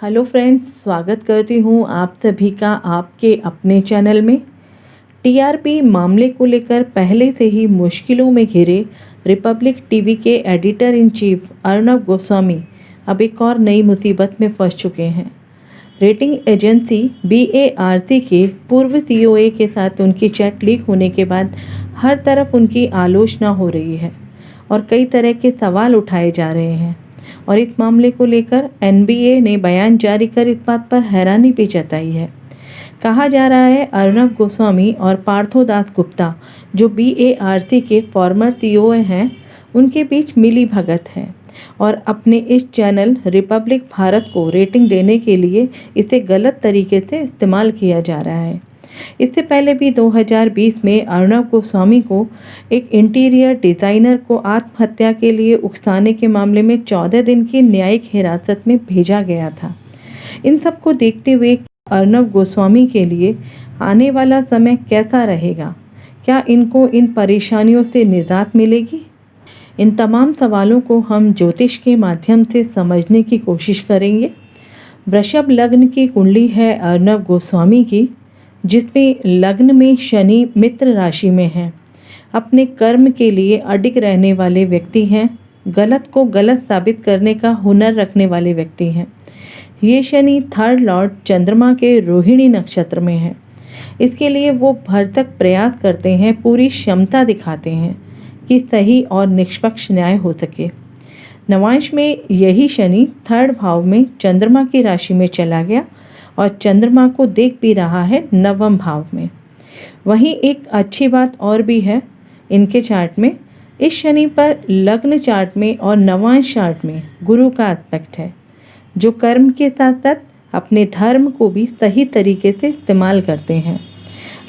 Hello friends, स्वागत करती हूँ आप सभी का आपके अपने चैनल में। टीआरपी मामले को लेकर पहले से ही मुश्किलों में घिरे रिपब्लिक टीवी के editor in chief Arnab Goswami अब एक और नई मुसीबत में फंस चुके हैं। रेटिंग एजेंसी BARC के पूर्व COA के साथ उनकी चैट लीक होने के बाद हर तरफ उनकी आलोचना हो रही है और कई तरह के सवाल उठाए जा रहे हैं। और इस मामले को लेकर NBA ने बयान जारी कर इस बात पर हैरानी भी जताई है। कहा जा रहा है अर्नब गोस्वामी और पार्थो दास गुप्ता, जो BARC के फॉर्मर COA हैं, उनके बीच मिली भगत है और अपने इस चैनल रिपब्लिक भारत को रेटिंग देने के लिए इसे गलत तरीके से इस्तेमाल किया जा रहा है। इससे पहले भी 2020 में अर्नब गोस्वामी को एक इंटीरियर डिज़ाइनर को आत्महत्या के लिए उकसाने के मामले में 14 दिन की न्यायिक हिरासत में भेजा गया था। इन सब को देखते हुए अर्नब गोस्वामी के लिए आने वाला समय कैसा रहेगा? क्या इनको इन परेशानियों से निजात मिलेगी? इन तमाम सवालों को हम ज्योतिष के माध्यम से समझने की कोशिश करेंगे। वृषभ लग्न की कुंडली है अर्नब गोस्वामी की, जिसमें लग्न में शनि मित्र राशि में है। अपने कर्म के लिए अडिग रहने वाले व्यक्ति हैं। गलत को गलत साबित करने का हुनर रखने वाले व्यक्ति हैं। ये शनि थर्ड लॉर्ड चंद्रमा के रोहिणी नक्षत्र में है। इसके लिए वो भरसक प्रयास करते हैं, पूरी क्षमता दिखाते हैं कि सही और निष्पक्ष न्याय हो सके। नवांश में यही शनि थर्ड भाव में चंद्रमा की राशि में चला गया और चंद्रमा को देख भी रहा है नवम भाव में। वहीं एक अच्छी बात और भी है इनके चार्ट में। इस शनि पर लग्न चार्ट में और नवांश चार्ट में गुरु का एस्पेक्ट है, जो कर्म के साथ साथ अपने धर्म को भी सही तरीके से इस्तेमाल करते हैं।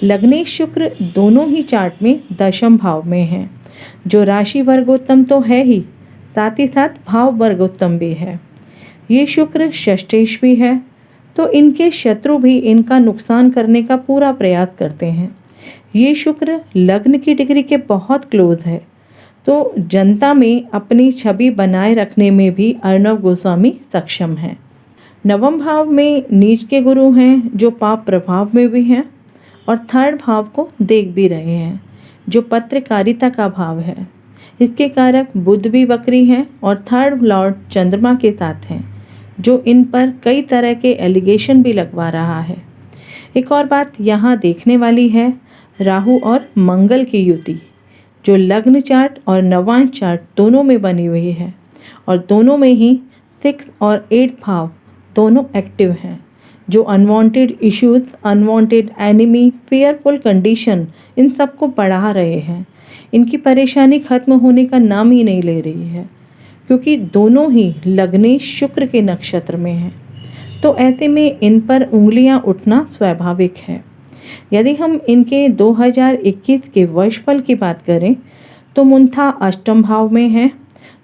लग्नेश शुक्र दोनों ही चार्ट में दशम भाव में हैं, जो राशि वर्गोत्तम तो है ही, साथ ही साथ भाव वर्गोत्तम भी है। ये शुक्र षष्ठेश भी है, तो इनके शत्रु भी इनका नुकसान करने का पूरा प्रयास करते हैं। ये शुक्र लग्न की डिग्री के बहुत क्लोज है, तो जनता में अपनी छवि बनाए रखने में भी अर्नब गोस्वामी सक्षम हैं। नवम भाव में नीच के गुरु हैं, जो पाप प्रभाव में भी हैं और थर्ड भाव को देख भी रहे हैं, जो पत्रकारिता का भाव है। इसके कारक बुध भी वक्री हैं और थर्ड लॉर्ड चंद्रमा के साथ हैं, जो इन पर कई तरह के एलिगेशन भी लगवा रहा है। एक और बात यहाँ देखने वाली है, राहु और मंगल की युति, जो लग्न चार्ट और नवांश चार्ट दोनों में बनी हुई है और दोनों में ही 6 और 8 भाव दोनों एक्टिव हैं, जो unwanted issues, unwanted enemy, fearful condition, इन सब को बढ़ा रहे हैं। इनकी परेशानी खत्म होने का नाम ही नहीं ले रही है, क्योंकि दोनों ही लग्नेश शुक्र के नक्षत्र में हैं। तो ऐसे में इन पर उंगलियां उठना स्वाभाविक है। यदि हम इनके 2021 के वर्षफल की बात करें तो मुंथा अष्टम भाव में है,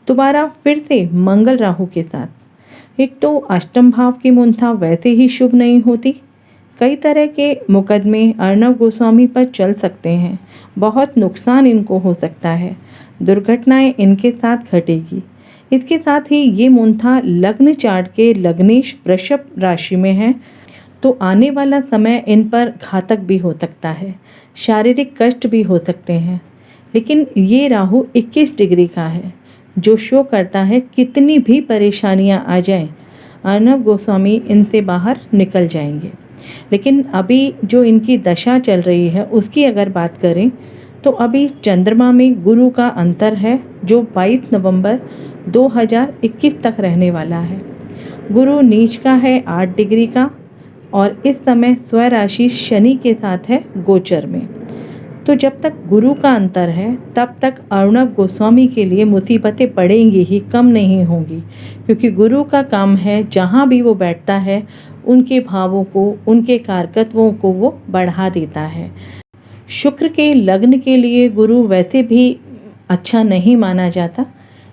दोबारा फिर से मंगल राहु के साथ। एक तो अष्टम भाव की मुंथा वैसे ही शुभ नहीं होती। कई तरह के मुकदमे अर्नब गोस्वामी पर चल सकते हैं, बहुत नुकसान इनको हो सकता है, दुर्घटनाएं इनके साथ घटेगी। इसके साथ ही ये मुंथा लग्न चार्ट के लग्नेश वृषभ राशि में है, तो आने वाला समय इन पर घातक भी हो सकता है, शारीरिक कष्ट भी हो सकते हैं। लेकिन ये राहु 21 डिग्री का है, जो शो करता है कितनी भी परेशानियां आ जाएं, अर्नब गोस्वामी इनसे बाहर निकल जाएंगे। लेकिन अभी जो इनकी दशा चल रही है उसकी अगर बात करें तो अभी चंद्रमा में गुरु का अंतर है, जो 22 नवंबर 2021 तक रहने वाला है। गुरु नीच का है 8 डिग्री का और इस समय स्वराशि शनि के साथ है गोचर में। तो जब तक गुरु का अंतर है तब तक अर्नब गोस्वामी के लिए मुसीबतें पड़ेंगी ही, कम नहीं होंगी, क्योंकि गुरु का काम है जहाँ भी वो बैठता है उनके भावों को, उनके कारकत्वों को वो बढ़ा देता है। शुक्र के लग्न के लिए गुरु वैसे भी अच्छा नहीं माना जाता,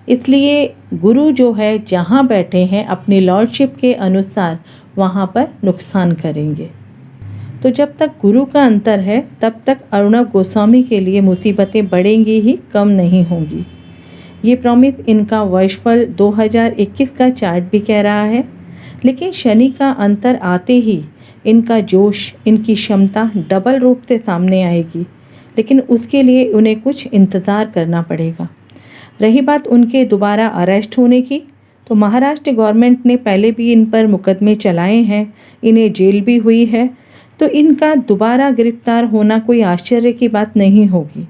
इसलिए गुरु जो है जहाँ बैठे हैं अपनी लॉर्डशिप के अनुसार वहाँ पर नुकसान करेंगे। तो जब तक गुरु का अंतर है तब तक अर्नब गोस्वामी के लिए मुसीबतें बढ़ेंगी ही, कम नहीं होंगी। ये प्रॉमिस इनका वर्षफल 2021 का चार्ट भी कह रहा है। लेकिन शनि का अंतर आते ही इनका जोश, इनकी क्षमता डबल रूप से सामने आएगी, लेकिन उसके लिए उन्हें कुछ इंतज़ार करना पड़ेगा। रही बात उनके दोबारा अरेस्ट होने की, तो महाराष्ट्र गवर्नमेंट ने पहले भी इन पर मुकदमे चलाए हैं, इन्हें जेल भी हुई है, तो इनका दोबारा गिरफ्तार होना कोई आश्चर्य की बात नहीं होगी।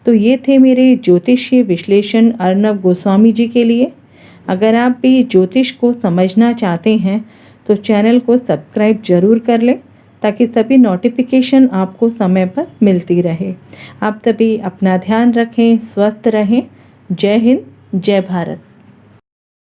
तो ये थे मेरे ज्योतिषीय विश्लेषण अर्णव गोस्वामी जी के लिए। अगर आप भी ज्योतिष को समझना चाहते हैं तो चैनल को सब्सक्राइब जरूर कर लें, ताकि सभी नोटिफिकेशन आपको समय पर मिलती रहे। आप सभी अपना ध्यान रखें, स्वस्थ रहें। जय हिंद, जय भारत।